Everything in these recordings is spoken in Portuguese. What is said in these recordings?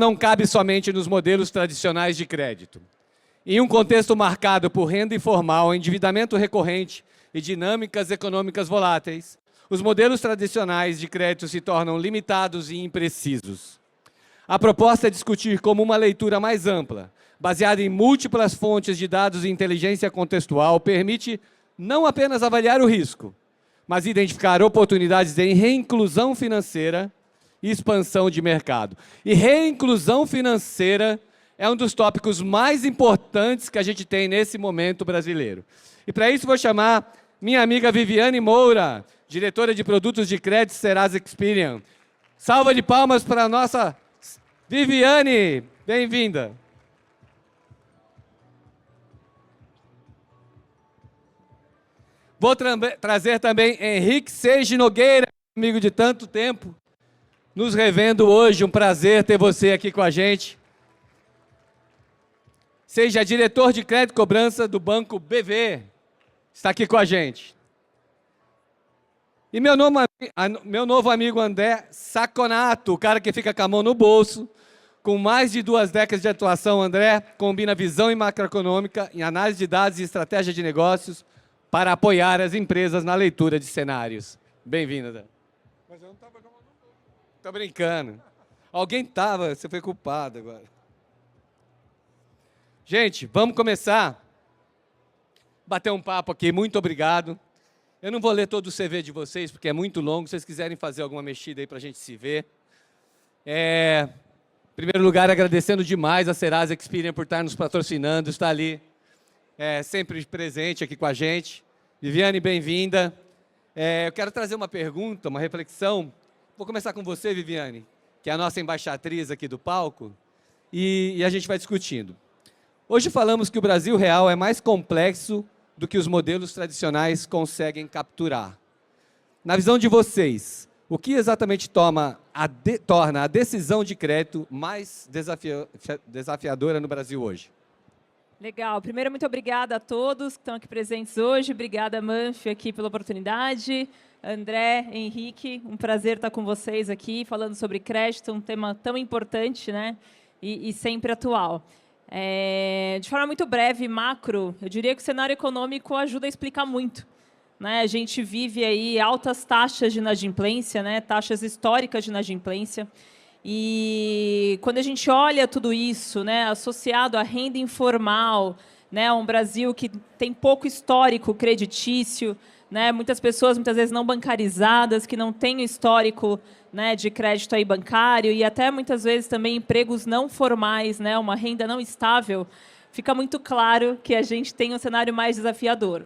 não cabe somente nos modelos tradicionais de crédito. Em um contexto marcado por renda informal, endividamento recorrente e dinâmicas econômicas voláteis, os modelos tradicionais de crédito se tornam limitados e imprecisos. A proposta é discutir como uma leitura mais ampla, baseada em múltiplas fontes de dados e inteligência contextual, permite não apenas avaliar o risco, mas identificar oportunidades em reinclusão financeira e expansão de mercado. E reinclusão financeira é um dos tópicos mais importantes que a gente tem nesse momento brasileiro. E para isso vou chamar minha amiga Viviane Moura, diretora de produtos de crédito Serasa Experian. Salva de palmas para a nossa Viviane, bem-vinda. Vou trazer também Henrique Seiji Nogueira, amigo de tanto tempo, nos revendo hoje. Um prazer ter você aqui com a gente. Seja diretor de crédito e cobrança do Banco BV, está aqui com a gente. E meu novo amigo André Saconato, o cara que fica com a mão no bolso, com mais de 2 décadas de atuação. André combina visão macroeconômica em análise de dados e estratégia de negócios para apoiar as empresas na leitura de cenários. Bem-vindo, André. Mas eu não estava com a mão no bolso. Estou brincando. Alguém estava, você foi culpado agora. Gente, vamos começar. Bater um papo aqui, muito obrigado. Eu não vou ler todo o CV de vocês, porque é muito longo. Se vocês quiserem fazer alguma mexida aí para a gente se ver. Em primeiro lugar, agradecendo demais a Serasa Experian por estar nos patrocinando, está ali sempre presente aqui com a gente. Viviane, bem-vinda. Eu quero trazer uma pergunta, uma reflexão. Vou começar com você, Viviane, que é a nossa embaixatriz aqui do palco, e a gente vai discutindo. Hoje falamos que o Brasil real é mais complexo do que os modelos tradicionais conseguem capturar. Na visão de vocês, o que exatamente torna a decisão de crédito mais desafiadora no Brasil hoje? Legal. Primeiro, muito obrigada a todos que estão aqui presentes hoje. Obrigada, Manfi, aqui pela oportunidade. André, Henrique, um prazer estar com vocês aqui, falando sobre crédito, um tema tão importante, né? E sempre atual. De forma muito breve, macro, eu diria que o cenário econômico ajuda a explicar muito. Né? A gente vive aí altas taxas de inadimplência, né? Taxas históricas de inadimplência. E quando a gente olha tudo isso, né, associado à renda informal, né, um Brasil que tem pouco histórico creditício, né, muitas pessoas, muitas vezes não bancarizadas, que não têm histórico, né, de crédito aí bancário e até muitas vezes também empregos não formais, né, uma renda não estável, fica muito claro que a gente tem um cenário mais desafiador.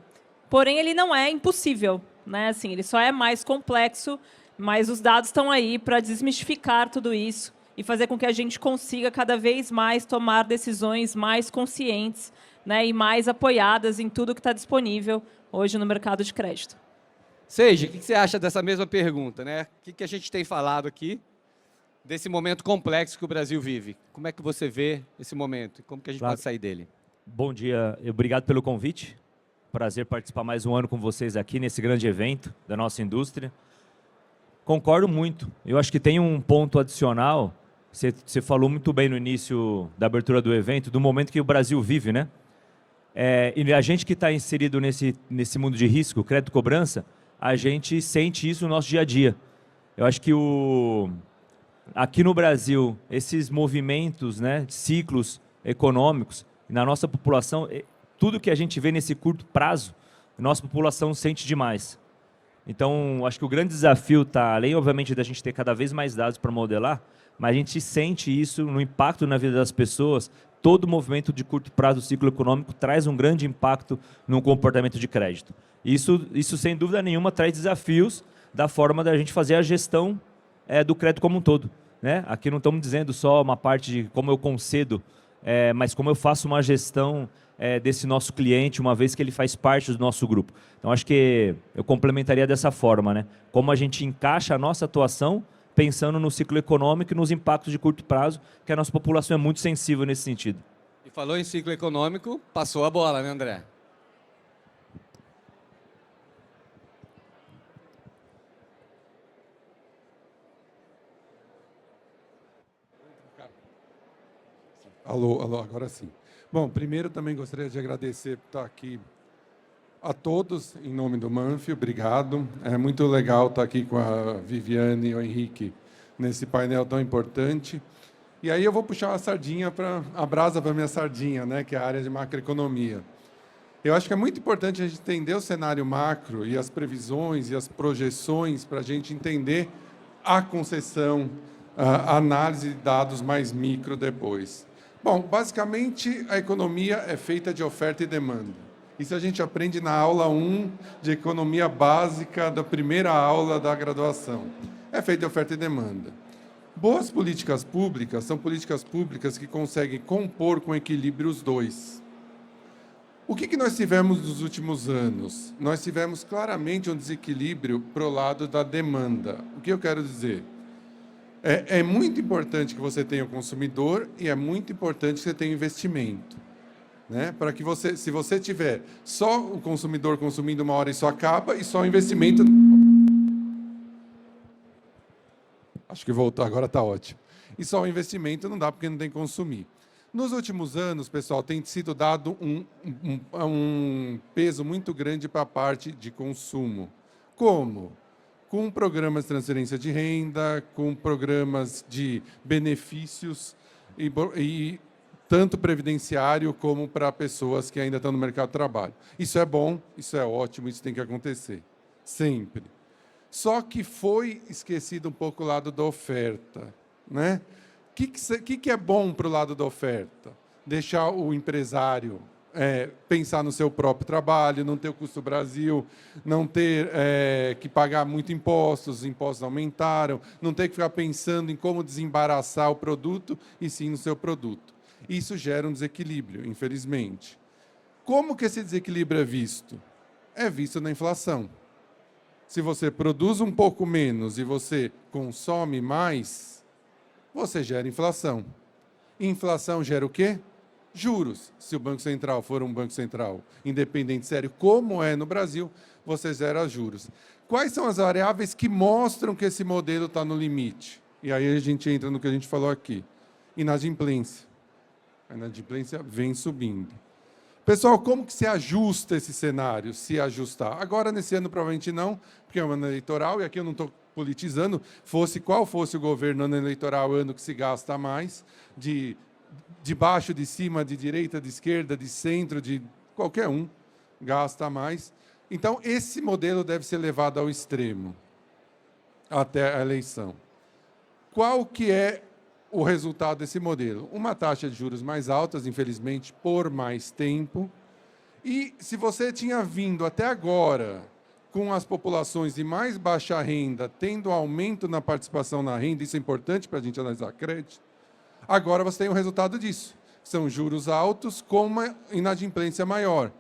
Porém, ele não é impossível, né, assim, ele só é mais complexo, mas os dados estão aí para desmistificar tudo isso e fazer com que a gente consiga cada vez mais tomar decisões mais conscientes, né, e mais apoiadas em tudo que está disponível hoje no mercado de crédito. Seiji, o que você acha dessa mesma pergunta, né? O que a gente tem falado aqui desse momento complexo que o Brasil vive? Como é que você vê esse momento? Como que a gente pode sair dele? Bom dia, obrigado pelo convite. Prazer participar mais um ano com vocês aqui nesse grande evento da nossa indústria. Concordo muito. Eu acho que tem um ponto adicional. Você falou muito bem no início da abertura do evento, do momento que o Brasil vive, né? E a gente que está inserido nesse mundo de risco, crédito e cobrança, a gente sente isso no nosso dia a dia. Eu acho que aqui no Brasil, esses movimentos, né, ciclos econômicos, na nossa população, tudo que a gente vê nesse curto prazo, a nossa população sente demais. Então, acho que o grande desafio está, além, obviamente, da gente ter cada vez mais dados para modelar, mas a gente sente isso no impacto na vida das pessoas. Todo movimento de curto prazo do ciclo econômico traz um grande impacto no comportamento de crédito. Isso sem dúvida nenhuma, traz desafios da forma da gente fazer a gestão do crédito como um todo. Né? Aqui não estamos dizendo só uma parte de como eu concedo, mas como eu faço uma gestão desse nosso cliente, uma vez que ele faz parte do nosso grupo. Então, acho que eu complementaria dessa forma, né? Como a gente encaixa a nossa atuação pensando no ciclo econômico e nos impactos de curto prazo, que a nossa população é muito sensível nesse sentido. E falou em ciclo econômico, passou a bola, né, André? Alô, alô, agora sim. Bom, primeiro também gostaria de agradecer por estar aqui a todos, em nome do Manfi, obrigado. É muito legal estar aqui com a Viviane e o Henrique nesse painel tão importante. E aí eu vou puxar a brasa para a minha sardinha, né, que é a área de macroeconomia. Eu acho que é muito importante a gente entender o cenário macro e as previsões e as projeções para a gente entender a concessão, a análise de dados mais micro depois. Bom, basicamente, a economia é feita de oferta e demanda. Isso a gente aprende na aula 1 de economia básica da primeira aula da graduação. É feita de oferta e demanda. Boas políticas públicas são políticas públicas que conseguem compor com equilíbrio os dois. O que nós tivemos nos últimos anos? Nós tivemos claramente um desequilíbrio para o lado da demanda. O que eu quero dizer? É muito importante que você tenha o consumidor e é muito importante que você tenha investimento, né? Para que você, se você tiver só o consumidor consumindo uma hora, isso acaba, e só o investimento... Acho que voltou, agora está ótimo. E só o investimento não dá porque não tem que consumir. Nos últimos anos, pessoal, tem sido dado um peso muito grande para a parte de consumo. Como? Com programas de transferência de renda, com programas de benefícios, e tanto previdenciário como para pessoas que ainda estão no mercado de trabalho. Isso é bom, isso é ótimo, isso tem que acontecer, sempre. Só que foi esquecido um pouco o lado da oferta, né? O que é bom para o lado da oferta? Deixar o empresário pensar no seu próprio trabalho, não ter o custo Brasil, não ter que pagar muito impostos, os impostos aumentaram, não ter que ficar pensando em como desembaraçar o produto, e sim no seu produto. Isso gera um desequilíbrio, infelizmente. Como que esse desequilíbrio é visto? É visto na inflação. Se você produz um pouco menos e você consome mais, você gera inflação. Inflação gera o quê? Juros. Se o Banco Central for um Banco Central independente, sério, como é no Brasil, você gera juros. Quais são as variáveis que mostram que esse modelo está no limite? E aí a gente entra no que a gente falou aqui. Inadimplência. A inadimplência vem subindo. Pessoal, como que se ajusta esse cenário, se ajustar? Agora, nesse ano, provavelmente não, porque é um ano eleitoral, e aqui eu não estou politizando, qual fosse o governo no ano eleitoral, ano que se gasta mais, de baixo, de cima, de direita, de esquerda, de centro, de qualquer um, gasta mais. Então, esse modelo deve ser levado ao extremo, até a eleição. Qual que é o resultado desse modelo? Uma taxa de juros mais altas, infelizmente, por mais tempo. E se você tinha vindo até agora com as populações de mais baixa renda tendo aumento na participação na renda, isso é importante para a gente analisar crédito, agora você tem o resultado disso. São juros altos com uma inadimplência maior.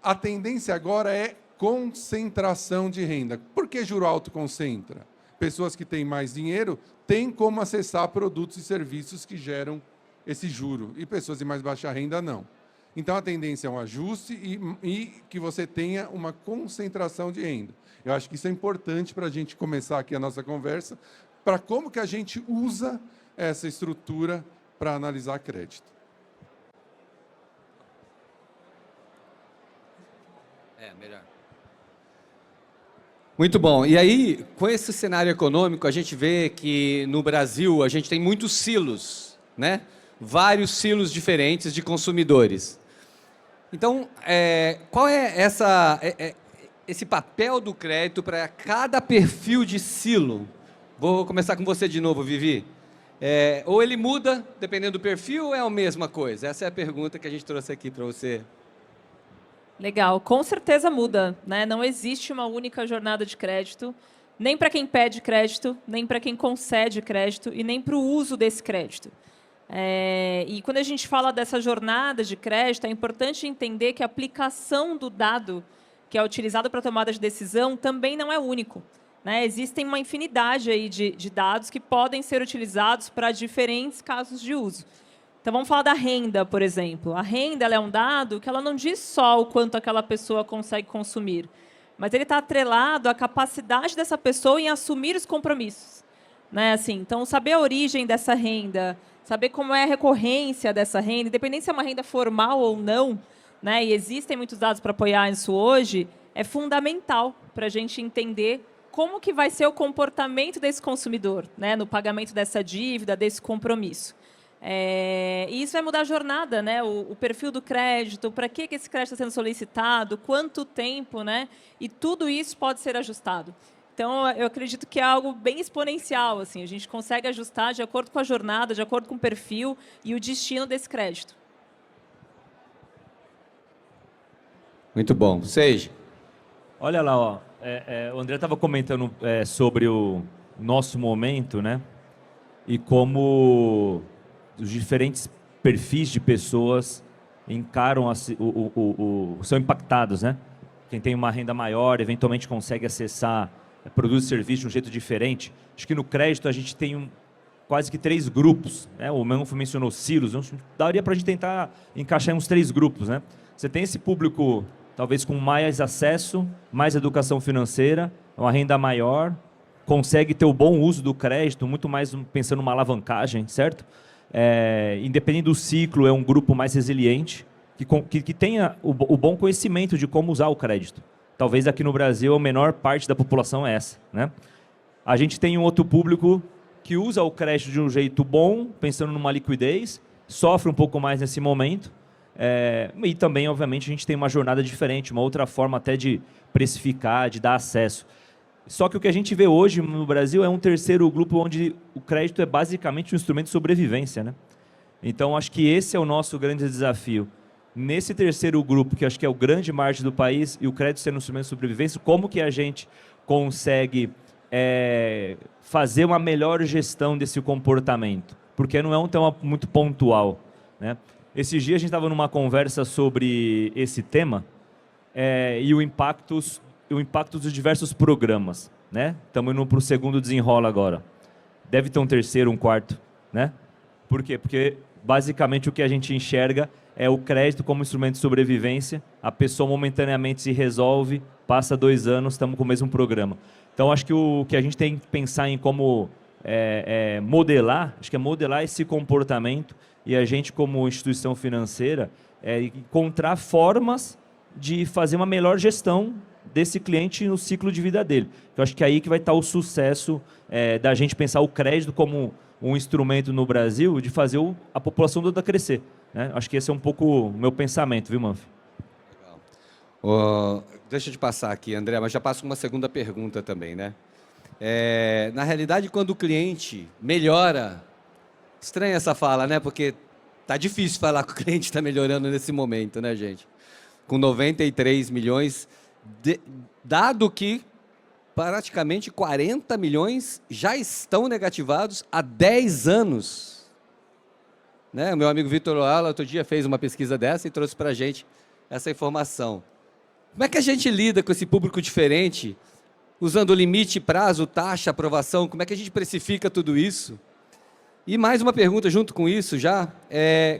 A tendência agora é concentração de renda. Por que juro alto concentra? Pessoas que têm mais dinheiro têm como acessar produtos e serviços que geram esse juro, e pessoas de mais baixa renda não. Então, a tendência é um ajuste e que você tenha uma concentração de renda. Eu acho que isso é importante para a gente começar aqui a nossa conversa, para como que a gente usa essa estrutura para analisar crédito. Melhor. Muito bom. E aí, com esse cenário econômico, a gente vê que no Brasil a gente tem muitos silos, né? Vários silos diferentes de consumidores. Então, qual é esse papel do crédito para cada perfil de silo? Vou começar com você de novo, Vivi. Ou ele muda, dependendo do perfil, ou é a mesma coisa? Essa é a pergunta que a gente trouxe aqui para você. Legal, com certeza muda, né? Não existe uma única jornada de crédito, nem para quem pede crédito, nem para quem concede crédito e nem para o uso desse crédito. E quando a gente fala dessa jornada de crédito, é importante entender que a aplicação do dado que é utilizado para a tomada de decisão também não é único, né? Existem uma infinidade aí de dados que podem ser utilizados para diferentes casos de uso. Então, vamos falar da renda, por exemplo. A renda ela é um dado que ela não diz só o quanto aquela pessoa consegue consumir, mas ele está atrelado à capacidade dessa pessoa em assumir os compromissos, né? Assim, então, saber a origem dessa renda, saber como é a recorrência dessa renda, independente se é uma renda formal ou não, né, e existem muitos dados para apoiar isso hoje, é fundamental para a gente entender como que vai ser o comportamento desse consumidor, né, no pagamento dessa dívida, desse compromisso. E isso vai mudar a jornada, né, o perfil do crédito, para que esse crédito está sendo solicitado, quanto tempo, né, e tudo isso pode ser ajustado. Então, eu acredito que é algo bem exponencial. Assim, a gente consegue ajustar de acordo com a jornada, de acordo com o perfil e o destino desse crédito. Muito bom. Seja. Olha lá, ó, o André estava comentando sobre o nosso momento, né? E como os diferentes perfis de pessoas encaram, são impactados, né? Quem tem uma renda maior, eventualmente consegue acessar produtos e serviços de um jeito diferente. Acho que no crédito a gente tem quase que 3 grupos, né? O Manfio mencionou silos, daria para a gente tentar encaixar em uns 3 grupos, né? Você tem esse público, talvez com mais acesso, mais educação financeira, uma renda maior, consegue ter o bom uso do crédito, muito mais pensando numa alavancagem, certo? Independente do ciclo, é um grupo mais resiliente, que tenha o bom conhecimento de como usar o crédito. Talvez aqui no Brasil a menor parte da população é essa, né? A gente tem um outro público que usa o crédito de um jeito bom, pensando numa liquidez, sofre um pouco mais nesse momento, e também, obviamente, a gente tem uma jornada diferente, uma outra forma até de precificar, de dar acesso. Só que o que a gente vê hoje no Brasil é um terceiro grupo onde o crédito é basicamente um instrumento de sobrevivência, né? Então, acho que esse é o nosso grande desafio. Nesse terceiro grupo, que acho que é o grande margem do país, e o crédito sendo um instrumento de sobrevivência, como que a gente consegue fazer uma melhor gestão desse comportamento? Porque não é um tema muito pontual, né? Esses dias a gente estava numa conversa sobre esse tema e o impacto dos diversos programas, né? Estamos indo para o segundo desenrola agora. Deve ter um terceiro, um quarto, né? Por quê? Porque basicamente o que a gente enxerga é o crédito como instrumento de sobrevivência, a pessoa momentaneamente se resolve, passa 2 anos, estamos com o mesmo programa. Então, acho que o que a gente tem que pensar em como modelar, acho que é modelar esse comportamento e a gente, como instituição financeira, encontrar formas de fazer uma melhor gestão desse cliente no ciclo de vida dele. Eu acho que é aí que vai estar o sucesso da gente pensar o crédito como um instrumento no Brasil de fazer a população toda crescer, né? Acho que esse é um pouco o meu pensamento, viu, Manfio? Deixa eu te passar aqui, André, mas já passo com uma segunda pergunta também, né? Na realidade, quando o cliente melhora, estranha essa fala, né? Porque tá difícil falar que o cliente está melhorando nesse momento, né, gente? Com 93 milhões, dado que praticamente 40 milhões já estão negativados há 10 anos. Né? O meu amigo Vitor Oala, outro dia, fez uma pesquisa dessa e trouxe para a gente essa informação. Como é que a gente lida com esse público diferente, usando limite, prazo, taxa, aprovação? Como é que a gente precifica tudo isso? E mais uma pergunta junto com isso já,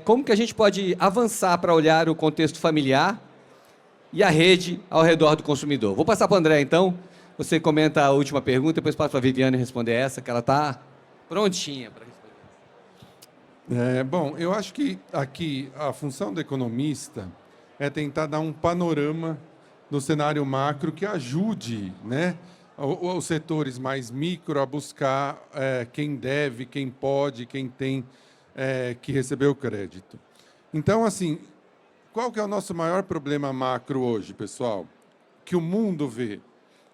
como que a gente pode avançar para olhar o contexto familiar e a rede ao redor do consumidor? Vou passar para o André, então. Você comenta a última pergunta, depois passa para a Viviane responder essa, que ela está prontinha para responder. Bom, eu acho que aqui a função do economista é tentar dar um panorama no cenário macro que ajude, né, os setores mais micro a buscar quem deve, quem pode, quem tem que receber o crédito. Então, assim, qual que é o nosso maior problema macro hoje, pessoal? Que o mundo vê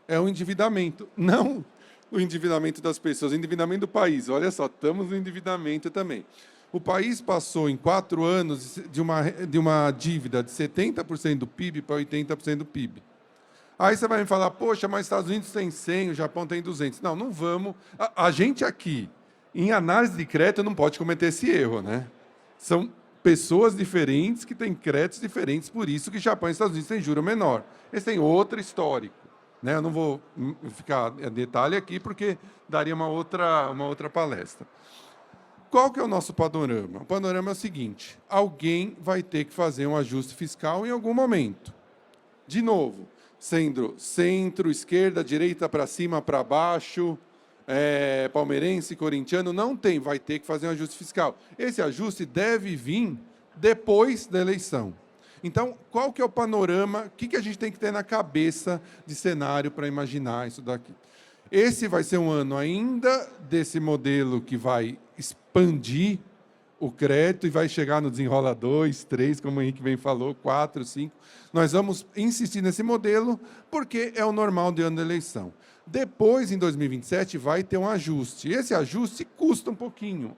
é o endividamento, não o endividamento das pessoas, o endividamento do país. Olha só, estamos no endividamento também. O país passou em 4 anos de uma dívida de 70% do PIB para 80% do PIB. Aí você vai me falar, poxa, mas os Estados Unidos tem 100, o Japão tem 200. Não, não vamos. A gente aqui, em análise de crédito, não pode cometer esse erro, né? São pessoas diferentes que têm créditos diferentes, por isso que Japão e Estados Unidos têm juro menor. Eles têm outro histórico. Né? Eu não vou ficar em detalhe aqui, porque daria uma outra palestra. Qual que é o nosso panorama? O panorama é o seguinte: alguém vai ter que fazer um ajuste fiscal em algum momento. De novo, sendo centro, esquerda, direita, para cima, para baixo, palmeirense, corintiano, não tem, vai ter que fazer um ajuste fiscal. Esse ajuste deve vir depois da eleição. Então, qual que é o panorama? O que a gente tem que ter na cabeça de cenário para imaginar isso daqui? Esse vai ser um ano ainda desse modelo que vai expandir o crédito e vai chegar no desenrola 2, 3, como o Henrique bem falou, 4, 5. Nós vamos insistir nesse modelo porque é o normal de ano da eleição. Depois, em 2027, vai ter um ajuste. Esse ajuste custa um pouquinho.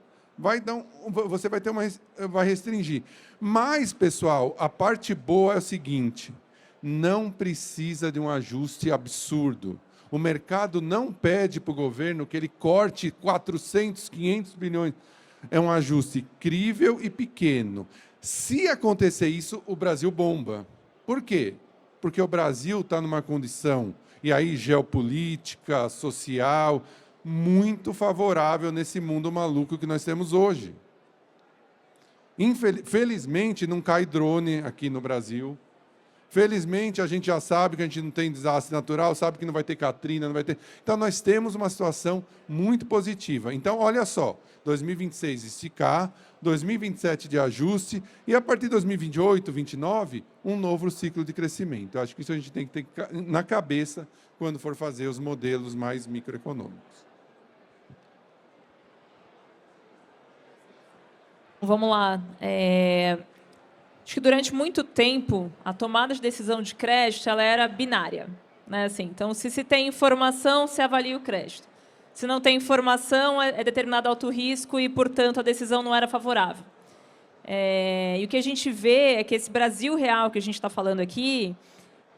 Você vai restringir. Mas, pessoal, a parte boa é o seguinte, não precisa de um ajuste absurdo. O mercado não pede para o governo que ele corte 400, 500 bilhões. É um ajuste crível e pequeno. Se acontecer isso, o Brasil bomba. Por quê? Porque o Brasil está numa condição, e aí geopolítica, social, muito favorável nesse mundo maluco que nós temos hoje. Felizmente, não cai drone aqui no Brasil. Felizmente, a gente já sabe que a gente não tem desastre natural, sabe que não vai ter Katrina, não vai ter... Então, nós temos uma situação muito positiva. Então, olha só, 2026 esticar, 2027 de ajuste, e a partir de 2028, 2029, um novo ciclo de crescimento. Eu acho que isso a gente tem que ter na cabeça quando for fazer os modelos mais microeconômicos. Vamos lá. Acho que durante muito tempo a tomada de decisão de crédito ela era binária, né? Assim, então, se tem informação, se avalia o crédito. Se não tem informação, é determinado alto risco e, portanto, a decisão não era favorável. E o que a gente vê é que esse Brasil real que a gente está falando aqui,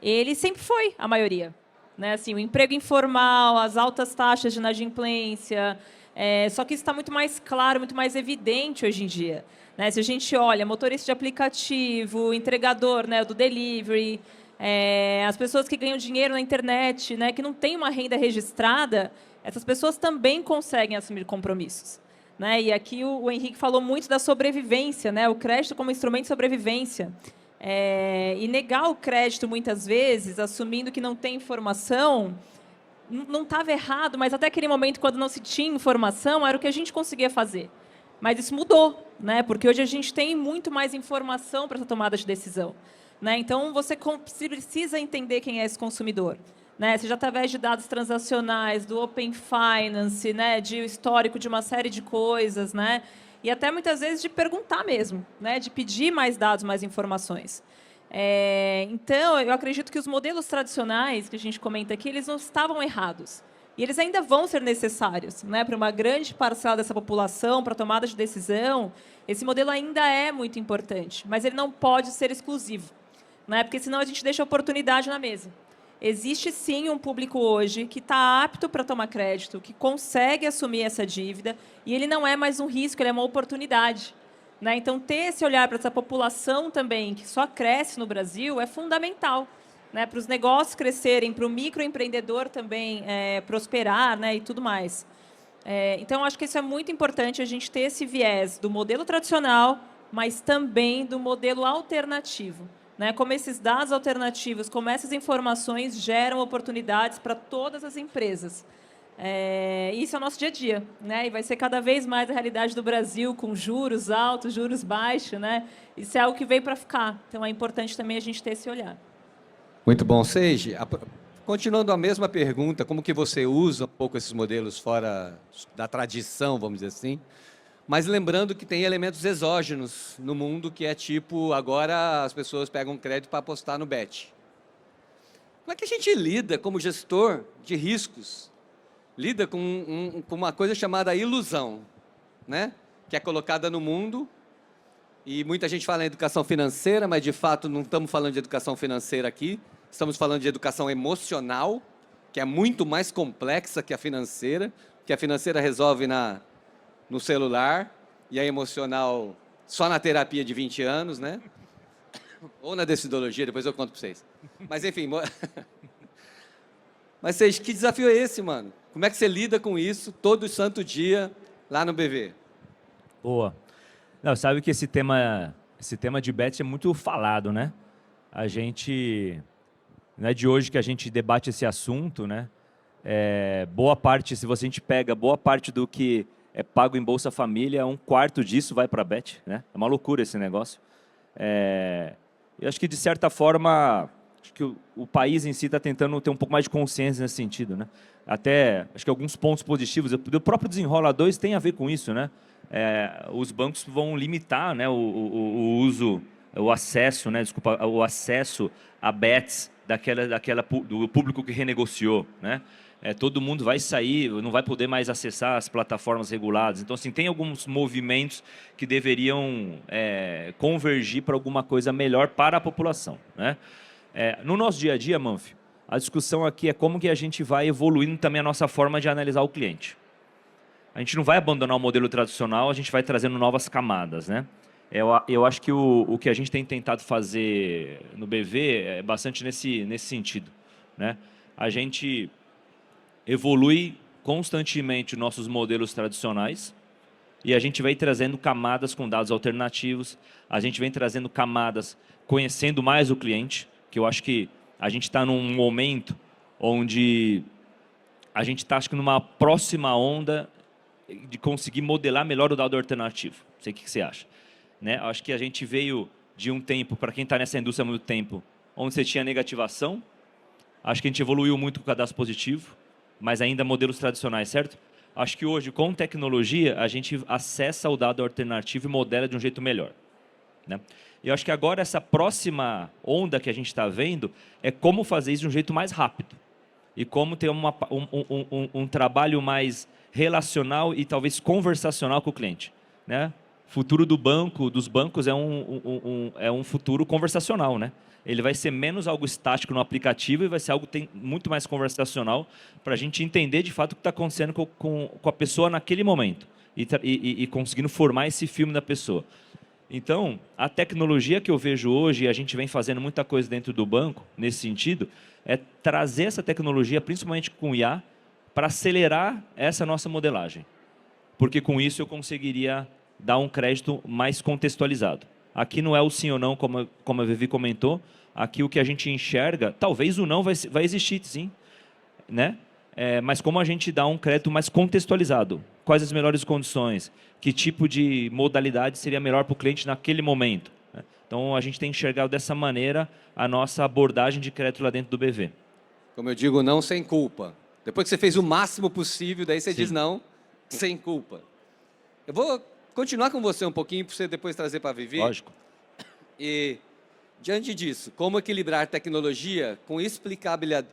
ele sempre foi a maioria, né? Assim, o emprego informal, as altas taxas de inadimplência, só que isso está muito mais claro, muito mais evidente hoje em dia. Né? Se a gente olha motorista de aplicativo, entregador, né, do delivery, as pessoas que ganham dinheiro na internet, né, que não têm uma renda registrada, essas pessoas também conseguem assumir compromissos. Né? E aqui o Henrique falou muito da sobrevivência, né? O crédito como instrumento de sobrevivência. E negar o crédito, muitas vezes, assumindo que não tem informação, não estava errado, mas até aquele momento, quando não se tinha informação, era o que a gente conseguia fazer. Mas isso mudou, né? Porque hoje a gente tem muito mais informação para essa tomada de decisão. Né? Então, você precisa entender quem é esse consumidor. Né? Seja através de dados transacionais, do Open Finance, né? De histórico de uma série de coisas, né? E até, muitas vezes, de perguntar mesmo, né? De pedir mais dados, mais informações. Então, eu acredito que os modelos tradicionais que a gente comenta aqui, eles não estavam errados. E eles ainda vão ser necessários, né, para uma grande parcela dessa população, para a tomada de decisão. Esse modelo ainda é muito importante, mas ele não pode ser exclusivo, né, porque senão a gente deixa a oportunidade na mesa. Existe, sim, um público hoje que está apto para tomar crédito, que consegue assumir essa dívida, e ele não é mais um risco, ele é uma oportunidade. Né? Então, ter esse olhar para essa população também, que só cresce no Brasil, é fundamental. Né, para os negócios crescerem, para o microempreendedor também prosperar, né, e tudo mais. Então, acho que isso é muito importante, a gente ter esse viés do modelo tradicional, mas também do modelo alternativo. Né, como esses dados alternativos, como essas informações geram oportunidades para todas as empresas. Isso é o nosso dia a dia, né, e vai ser cada vez mais a realidade do Brasil, com juros altos, juros baixos. Né, isso é algo que veio para ficar. Então, é importante também a gente ter esse olhar. Muito bom. Seiji, continuando a mesma pergunta, como que você usa um pouco esses modelos fora da tradição, vamos dizer assim, mas lembrando que tem elementos exógenos no mundo, que é tipo, agora as pessoas pegam crédito para apostar no bet. Como é que a gente lida, como gestor de riscos, lida com uma coisa chamada ilusão, né? Que é colocada no mundo, e muita gente fala em educação financeira, mas, de fato, não estamos falando de educação financeira aqui. Estamos falando de educação emocional, que é muito mais complexa que a financeira resolve no celular, e a emocional só na terapia de 20 anos, né? Ou na decidologia, depois eu conto para vocês. Mas, enfim... Mas, Seiji, que desafio é esse, mano? Como é que você lida com isso todo santo dia lá no BV? Boa. Não, sabe que esse tema de bet é muito falado, né? A gente, não é de hoje que a gente debate esse assunto, né? boa parte, se a gente pega boa parte do que é pago em Bolsa Família, 1/4 disso vai para a Bet, né? É uma loucura esse negócio. Eu acho que, de certa forma, acho que o país em si está tentando ter um pouco mais de consciência nesse sentido, né? Até, acho que alguns pontos positivos, o próprio Desenrola 2 tem a ver com isso, né? Os bancos vão limitar, né, o uso, o acesso, né, desculpa, o acesso a bets do público que renegociou, né? Todo mundo vai sair, não vai poder mais acessar as plataformas reguladas. Então, assim, tem alguns movimentos que deveriam convergir para alguma coisa melhor para a população, né? No nosso dia a dia, Manfio, a discussão aqui é como que a gente vai evoluindo também a nossa forma de analisar o cliente. A gente não vai abandonar o modelo tradicional, a gente vai trazendo novas camadas, né? Eu acho que o que a gente tem tentado fazer no BV é bastante nesse sentido, né? A gente evolui constantemente nossos modelos tradicionais e a gente vai trazendo camadas com dados alternativos, a gente vem trazendo camadas conhecendo mais o cliente, que eu acho que a gente está num momento onde a gente está, acho que, numa próxima onda de conseguir modelar melhor o dado alternativo. Não sei o que você acha, né? Acho que a gente veio de um tempo, para quem está nessa indústria há muito tempo, onde você tinha negativação. Acho que a gente evoluiu muito com o cadastro positivo, mas ainda modelos tradicionais, certo? Acho que hoje, com tecnologia, a gente acessa o dado alternativo e modela de um jeito melhor, né? E eu acho que agora essa próxima onda que a gente está vendo é como fazer isso de um jeito mais rápido e como ter um trabalho mais relacional e talvez conversacional com o cliente, né? O futuro dos bancos é um futuro conversacional, né? Ele vai ser menos algo estático no aplicativo e vai ser algo muito mais conversacional para a gente entender de fato o que está acontecendo com a pessoa naquele momento e conseguindo formar esse filme da pessoa. Então, a tecnologia que eu vejo hoje, e a gente vem fazendo muita coisa dentro do banco, nesse sentido, é trazer essa tecnologia, principalmente com o IA, para acelerar essa nossa modelagem. Porque com isso eu conseguiria dar um crédito mais contextualizado. Aqui não é o sim ou não, como a Vivi comentou. Aqui o que a gente enxerga, talvez o não vai existir, sim, né? Mas como a gente dá um crédito mais contextualizado? Quais as melhores condições? Que tipo de modalidade seria melhor para o cliente naquele momento? Então, a gente tem enxergado dessa maneira a nossa abordagem de crédito lá dentro do BV. Como eu digo, não sem culpa. Depois que você fez o máximo possível, daí você Sim. diz não, sem culpa. Eu vou continuar com você um pouquinho, para você depois trazer para a Vivi. Lógico. E, diante disso, como equilibrar tecnologia com explicabilidade...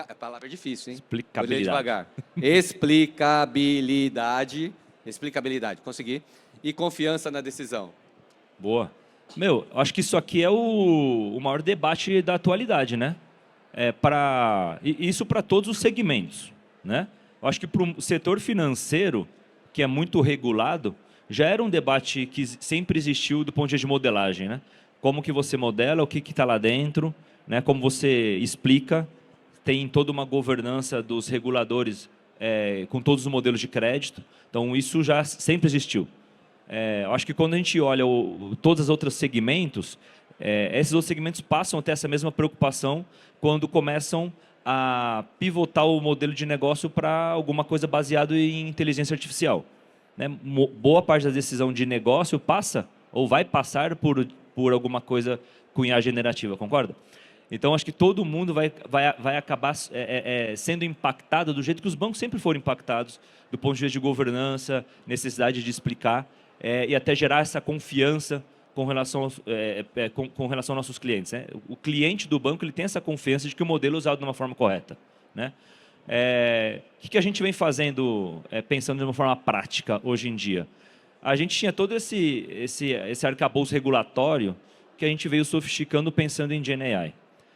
A palavra é difícil, hein? Explicabilidade. Vou ler devagar. Explicabilidade, consegui. E confiança na decisão. Boa. Acho que isso aqui é o maior debate da atualidade, né? Isso para todos os segmentos, né? Eu acho que para o setor financeiro, que é muito regulado, já era um debate que sempre existiu do ponto de vista de modelagem, né? Como que você modela, o que está lá dentro, né? Como você explica, tem toda uma governança dos reguladores com todos os modelos de crédito. Então, isso já sempre existiu. Eu acho que quando a gente olha todos os outros segmentos, esses outros segmentos passam a ter essa mesma preocupação quando começam a pivotar o modelo de negócio para alguma coisa baseada em inteligência artificial, né? Boa parte da decisão de negócio passa ou vai passar por alguma coisa com IA generativa, concorda? Então, acho que todo mundo vai acabar sendo impactado do jeito que os bancos sempre foram impactados, do ponto de vista de governança, necessidade de explicar e até gerar essa confiança com relação aos nossos clientes, né? O cliente do banco ele tem essa confiança de que o modelo é usado de uma forma correta, né? O que a gente vem fazendo, pensando de uma forma prática hoje em dia? A gente tinha todo esse arcabouço regulatório que a gente veio sofisticando pensando em GenAI.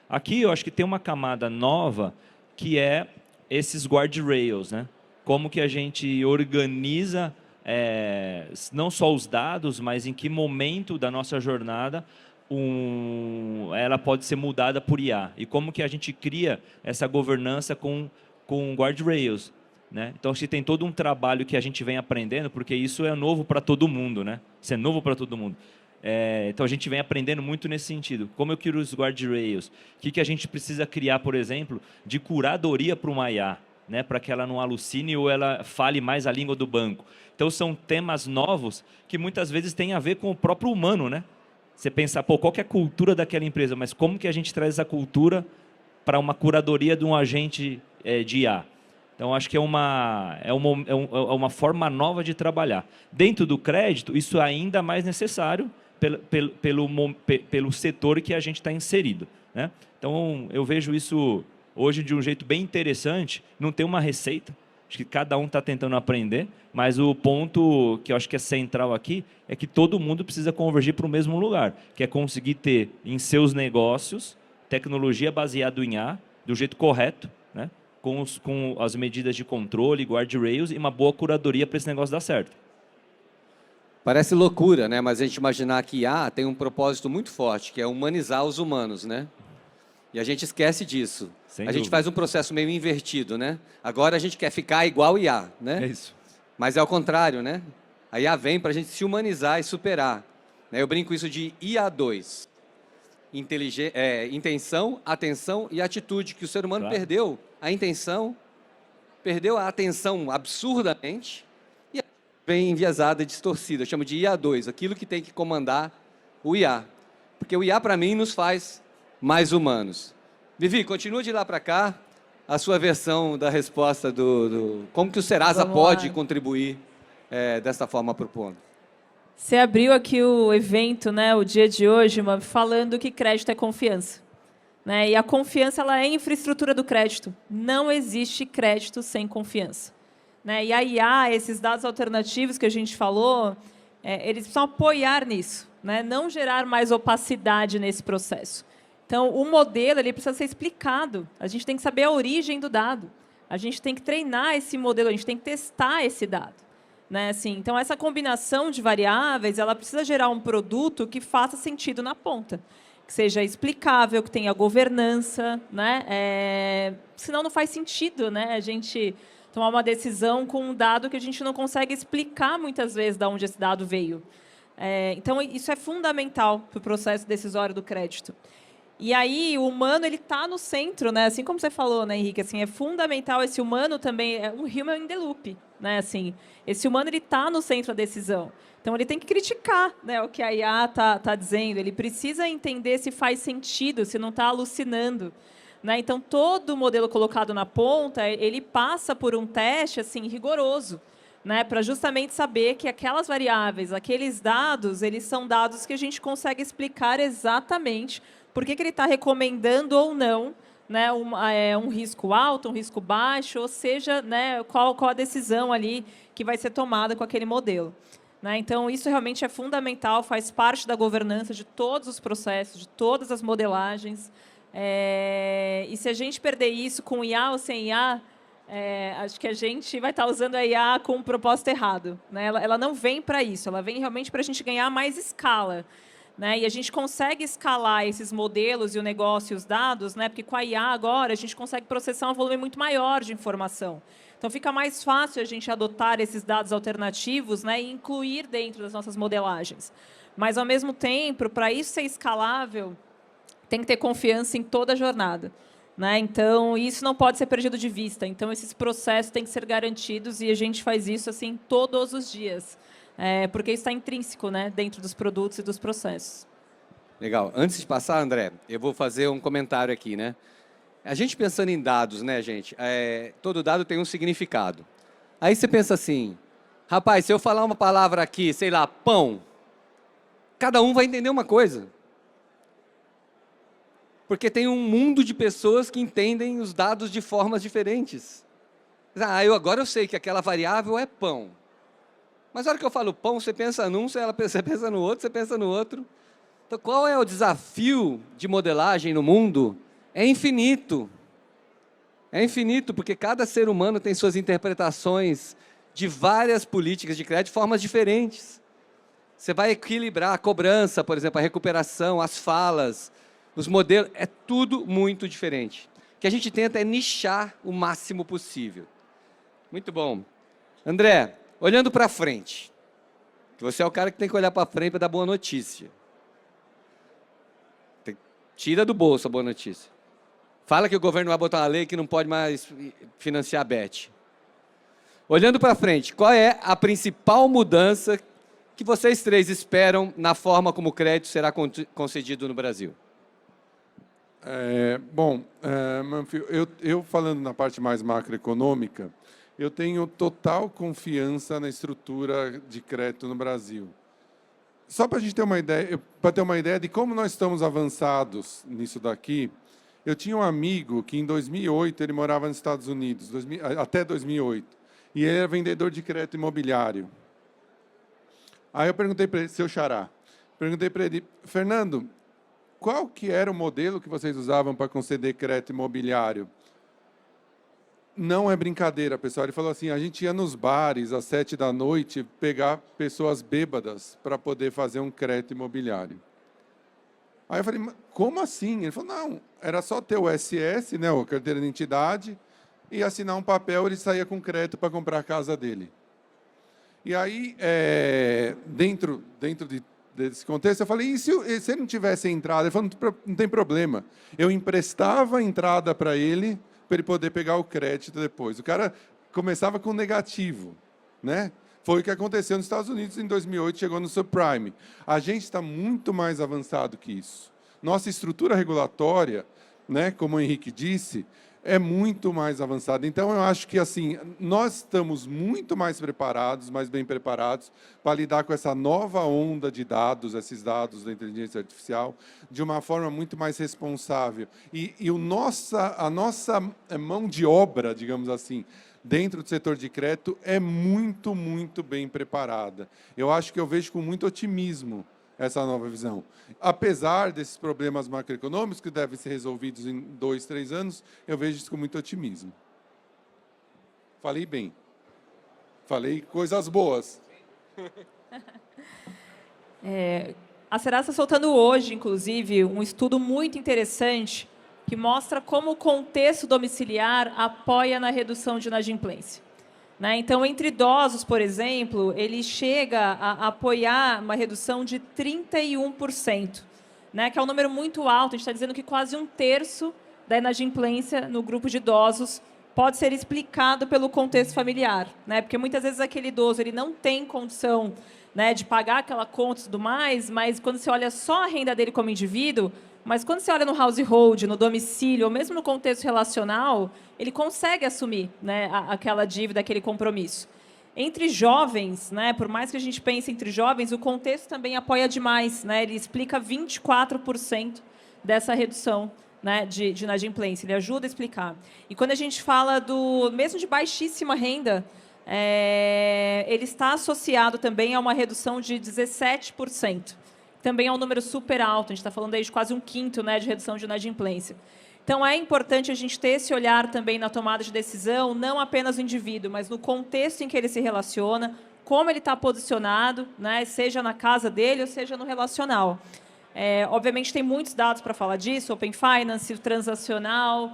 Aqui eu acho que tem uma camada nova que é esses guardrails, né? Como que a gente organiza não só os dados, mas em que momento da nossa jornada ela pode ser mudada por IA. E como que a gente cria essa governança com guardrails, né? Então, acho que tem todo um trabalho que a gente vem aprendendo, porque isso é novo para todo mundo, né? Isso é novo para todo mundo. Então, a gente vem aprendendo muito nesse sentido. Como eu crio os guardrails? O que a gente precisa criar, por exemplo, de curadoria para uma IA? né, para que ela não alucine ou ela fale mais a língua do banco. Então, são temas novos que muitas vezes têm a ver com o próprio humano, né? Você pensar, pô, qual que é a cultura daquela empresa, mas como que a gente traz essa cultura para uma curadoria de um agente de IA? Então, acho que é uma forma nova de trabalhar. Dentro do crédito, isso é ainda mais necessário pelo setor que a gente está inserido, né? Então, eu vejo isso hoje de um jeito bem interessante. Não tem uma receita, acho que cada um está tentando aprender, mas o ponto que eu acho que é central aqui é que todo mundo precisa convergir para o mesmo lugar, que é conseguir ter em seus negócios tecnologia baseada em IA do jeito correto, né? Com as medidas de controle, guardrails e uma boa curadoria para esse negócio dar certo. Parece loucura, né? Mas a gente imaginar que IA tem um propósito muito forte, que é humanizar os humanos, né? E a gente esquece disso. Sem a gente dúvida. faz um processo meio invertido, né? Agora a gente quer ficar igual IA, né? É isso. Mas é o contrário, né? A IA vem para a gente se humanizar e superar. Eu brinco isso de IA2. Intenção, atenção e atitude, que o ser humano Claro. perdeu a intenção, perdeu a atenção absurdamente e vem enviesada e distorcida. Eu chamo de IA2, aquilo que tem que comandar o IA. Porque o IA, para mim, nos faz mais humanos. Vivi, continua de lá para cá a sua versão da resposta como que o Serasa Vamos pode lá. contribuir dessa forma para o ponto. Você abriu aqui o evento, né, o dia de hoje, falando que crédito é confiança, né? E a confiança, ela é a infraestrutura do crédito. Não existe crédito sem confiança, né? E a IA, esses dados alternativos que a gente falou, eles precisam apoiar nisso, né? Não gerar mais opacidade nesse processo. Então, o modelo ele precisa ser explicado. A gente tem que saber a origem do dado. A gente tem que treinar esse modelo, a gente tem que testar esse dado. Né, assim, então, essa combinação de variáveis, ela precisa gerar um produto que faça sentido na ponta, que seja explicável, que tenha governança, né? Senão não faz sentido, né, a gente tomar uma decisão com um dado que a gente não consegue explicar muitas vezes de onde esse dado veio. Então, isso é fundamental para o processo decisório do crédito. E aí, o humano ele está no centro, né? Assim como você falou, né, Henrique? Assim, é fundamental esse humano também, é um human in the loop, né? Assim, esse humano ele está no centro da decisão. Então, ele tem que criticar, né, o que a IA tá dizendo. Ele precisa entender se faz sentido, se não está alucinando, né? Então, todo modelo colocado na ponta, ele passa por um teste assim rigoroso, né, para justamente saber que aquelas variáveis, aqueles dados, eles são dados que a gente consegue explicar exatamente por que ele está recomendando ou não, né, um risco alto, um risco baixo, ou seja, né, qual a decisão ali que vai ser tomada com aquele modelo. Né? Então, isso realmente é fundamental, faz parte da governança de todos os processos, de todas as modelagens. E se a gente perder isso com IA ou sem IA, acho que a gente vai estar usando a IA com um propósito errado. Né? Ela não vem para isso, ela vem realmente para a gente ganhar mais escala. Né? E a gente consegue escalar esses modelos e o negócio e os dados, né? Porque com a IA agora a gente consegue processar um volume muito maior de informação. Então fica mais fácil a gente adotar esses dados alternativos, né? E incluir dentro das nossas modelagens. Mas, ao mesmo tempo, para isso ser escalável, tem que ter confiança em toda a jornada. Né? Então, isso não pode ser perdido de vista. Então, esses processos têm que ser garantidos e a gente faz isso assim todos os dias. Porque isso está intrínseco, né, dentro dos produtos e dos processos. Legal. Antes de passar, André, eu vou fazer um comentário aqui, né? A gente pensando em dados, né, gente? Todo dado tem um significado. Aí você pensa assim, rapaz, se eu falar uma palavra aqui, sei lá, pão, cada um vai entender uma coisa. Porque tem um mundo de pessoas que entendem os dados de formas diferentes. Agora eu sei que aquela variável é pão. Mas na hora que eu falo pão, você pensa num, você pensa no outro, você pensa no outro. Então, qual é o desafio de modelagem no mundo? É infinito. É infinito, porque cada ser humano tem suas interpretações de várias políticas de crédito de formas diferentes. Você vai equilibrar a cobrança, por exemplo, a recuperação, as falas, os modelos, é tudo muito diferente. O que a gente tenta é nichar o máximo possível. Muito bom. André, olhando para frente, você é o cara que tem que olhar para frente para dar boa notícia. Tira do bolso a boa notícia. Fala que o governo vai botar uma lei que não pode mais financiar a BET. Olhando para frente, qual é a principal mudança que vocês três esperam na forma como o crédito será concedido no Brasil? Manfio, eu falando na parte mais macroeconômica, eu tenho total confiança na estrutura de crédito no Brasil. Só para a gente ter uma ideia, de como nós estamos avançados nisso daqui, eu tinha um amigo que em 2008 ele morava nos Estados Unidos, até 2008, e ele era vendedor de crédito imobiliário. Aí eu perguntei para ele, seu xará, perguntei para ele, Fernando, qual que era o modelo que vocês usavam para conceder crédito imobiliário? Não é brincadeira, pessoal. Ele falou assim, a gente ia nos bares às 7 da noite pegar pessoas bêbadas para poder fazer um crédito imobiliário. Aí eu falei, como assim? Ele falou, não, era só ter o SS, né, a carteira de identidade, e assinar um papel, ele saía com crédito para comprar a casa dele. E aí, dentro desse contexto, eu falei, e se ele não tivesse entrada? Ele falou, não tem problema. Eu emprestava a entrada para ele poder pegar o crédito depois. O cara começava com negativo, né? Foi o que aconteceu nos Estados Unidos em 2008, chegou no subprime. A gente está muito mais avançado que isso. Nossa estrutura regulatória, né, como o Henrique disse, é muito mais avançada. Então, eu acho que assim, nós estamos muito mais preparados, mais bem preparados, para lidar com essa nova onda de dados, esses dados da inteligência artificial, de uma forma muito mais responsável. E a nossa mão de obra, digamos assim, dentro do setor de crédito, é muito, muito bem preparada. Eu acho que eu vejo com muito otimismo essa nova visão. Apesar desses problemas macroeconômicos que devem ser resolvidos em 2, 3 anos, eu vejo isso com muito otimismo. Falei bem. Falei coisas boas. A Serasa está soltando hoje, inclusive, um estudo muito interessante que mostra como o contexto domiciliar apoia na redução de inadimplência. Né? Então, entre idosos, por exemplo, ele chega a apoiar uma redução de 31%, né? Que é um número muito alto. A gente está dizendo que quase 1/3 da inadimplência no grupo de idosos pode ser explicado pelo contexto familiar. Né? Porque muitas vezes aquele idoso ele não tem condição, né, de pagar aquela conta e tudo mais, mas quando você olha só a renda dele como indivíduo, mas quando você olha no household, no domicílio, ou mesmo no contexto relacional, ele consegue assumir, né, aquela dívida, aquele compromisso. Entre jovens, né, por mais que a gente pense entre jovens, o contexto também apoia demais. Né, ele explica 24% dessa redução, né, de inadimplência. Ele ajuda a explicar. E quando a gente fala mesmo de baixíssima renda, ele está associado também a uma redução de 17%. Também é um número super alto, a gente está falando aí de quase 1/5, né, de redução de inadimplência. Então, é importante a gente ter esse olhar também na tomada de decisão, não apenas no indivíduo, mas no contexto em que ele se relaciona, como ele está posicionado, né, seja na casa dele ou seja no relacional. Obviamente, tem muitos dados para falar disso, Open Finance, transacional,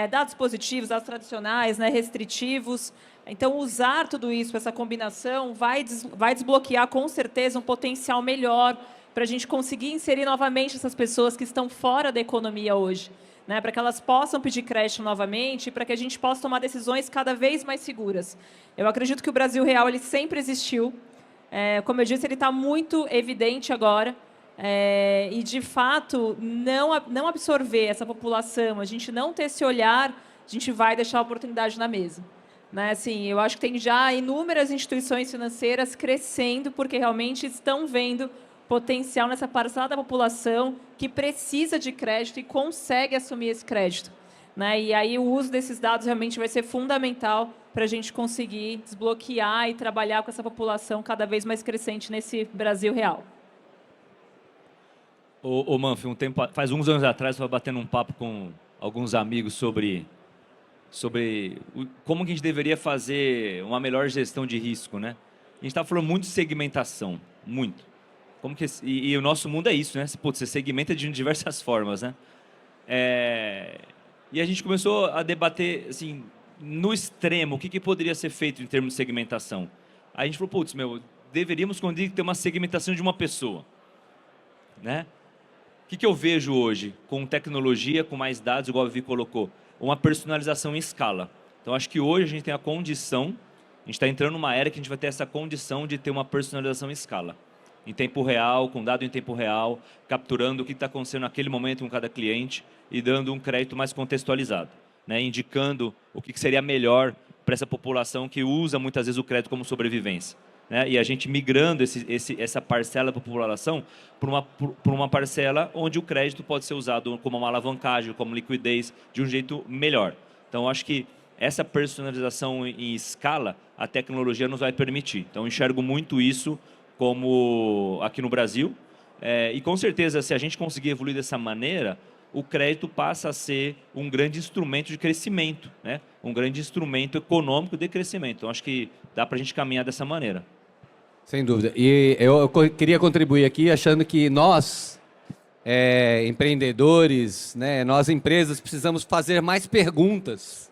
dados positivos, dados tradicionais, né, restritivos. Então, usar tudo isso, essa combinação, vai desbloquear, com certeza, um potencial melhor para a gente conseguir inserir novamente essas pessoas que estão fora da economia hoje, né, para que elas possam pedir crédito novamente e para que a gente possa tomar decisões cada vez mais seguras. Eu acredito que o Brasil Real ele sempre existiu. Como eu disse, ele está muito evidente agora. E, de fato, não absorver essa população, a gente não ter esse olhar, a gente vai deixar a oportunidade na mesa. Né? Assim, eu acho que tem já inúmeras instituições financeiras crescendo porque realmente estão vendo potencial nessa parcela da população que precisa de crédito e consegue assumir esse crédito. Né? E aí o uso desses dados realmente vai ser fundamental para a gente conseguir desbloquear e trabalhar com essa população cada vez mais crescente nesse Brasil real. Ô Manfio, faz uns anos atrás, eu estava batendo um papo com alguns amigos sobre como que a gente deveria fazer uma melhor gestão de risco. Né? A gente estava falando muito de segmentação, muito. E o nosso mundo é isso, né? Você segmenta de diversas formas, né? E a gente começou a debater, assim, no extremo, o que poderia ser feito em termos de segmentação. Aí a gente falou, deveríamos ter uma segmentação de uma pessoa, né? O que eu vejo hoje com tecnologia, com mais dados, igual o Vi colocou? Uma personalização em escala. Então, acho que hoje a gente tem a condição, a gente está entrando numa era que a gente vai ter essa condição de ter uma personalização em escala. Em tempo real, com dado em tempo real, capturando o que está acontecendo naquele momento com cada cliente e dando um crédito mais contextualizado, né? Indicando o que seria melhor para essa população que usa muitas vezes o crédito como sobrevivência, né? E a gente migrando essa parcela da população para uma parcela onde o crédito pode ser usado como uma alavancagem, como liquidez, de um jeito melhor. Então, acho que essa personalização em escala, a tecnologia nos vai permitir. Então, enxergo muito isso como aqui no Brasil. E, com certeza, se a gente conseguir evoluir dessa maneira, o crédito passa a ser um grande instrumento de crescimento, né? Um grande instrumento econômico de crescimento. Então, acho que dá para a gente caminhar dessa maneira. Sem dúvida. E eu queria contribuir aqui achando que nós, empreendedores, né, nós empresas, precisamos fazer mais perguntas.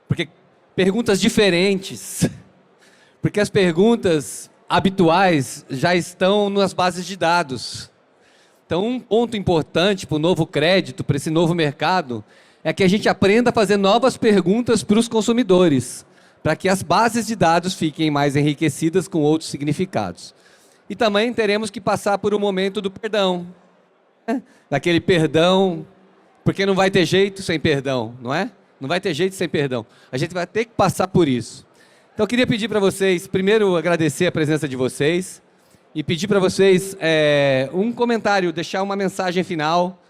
Porque perguntas diferentes. Porque as perguntas habituais já estão nas bases de dados. Então, um ponto importante para o novo crédito, para esse novo mercado, é que a gente aprenda a fazer novas perguntas para os consumidores, para que as bases de dados fiquem mais enriquecidas com outros significados. E também teremos que passar por um momento do perdão. Daquele perdão, porque não vai ter jeito sem perdão, não é? Não vai ter jeito sem perdão. A gente vai ter que passar por isso. Então, eu queria pedir para vocês, primeiro, agradecer a presença de vocês e pedir para vocês um comentário, deixar uma mensagem final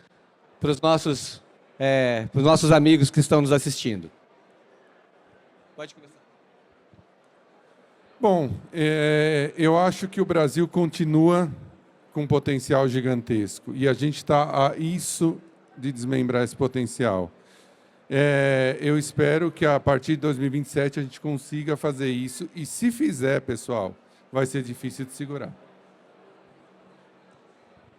para os nossos amigos que estão nos assistindo. Pode começar. Bom, eu acho que o Brasil continua com um potencial gigantesco e a gente está a isso de desmembrar esse potencial. Eu espero que a partir de 2027 a gente consiga fazer isso e, se fizer, pessoal, vai ser difícil de segurar.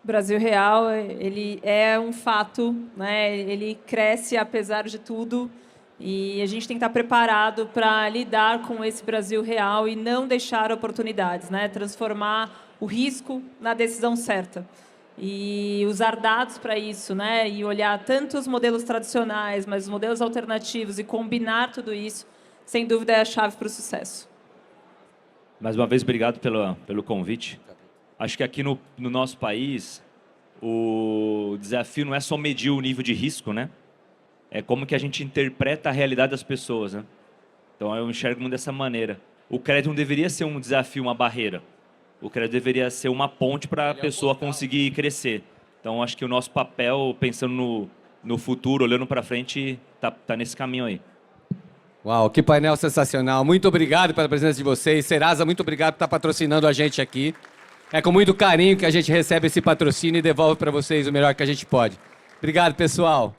O Brasil Real, ele é um fato, né? Ele cresce apesar de tudo e a gente tem que estar preparado para lidar com esse Brasil real e não deixar oportunidades, né? Transformar o risco na decisão certa. E usar dados para isso, né? E olhar tanto os modelos tradicionais, mas os modelos alternativos e combinar tudo isso, sem dúvida, é a chave para o sucesso. Mais uma vez, obrigado pelo convite. Acho que aqui no nosso país, o desafio não é só medir o nível de risco, né? É como que a gente interpreta a realidade das pessoas, né? Então, eu enxergo muito dessa maneira. O crédito não deveria ser um desafio, uma barreira. O crédito deveria ser uma ponte para a pessoa conseguir crescer. Então, acho que o nosso papel, pensando no futuro, olhando para frente, tá nesse caminho aí. Uau, que painel sensacional. Muito obrigado pela presença de vocês. Serasa, muito obrigado por estar patrocinando a gente aqui. É com muito carinho que a gente recebe esse patrocínio e devolve para vocês o melhor que a gente pode. Obrigado, pessoal.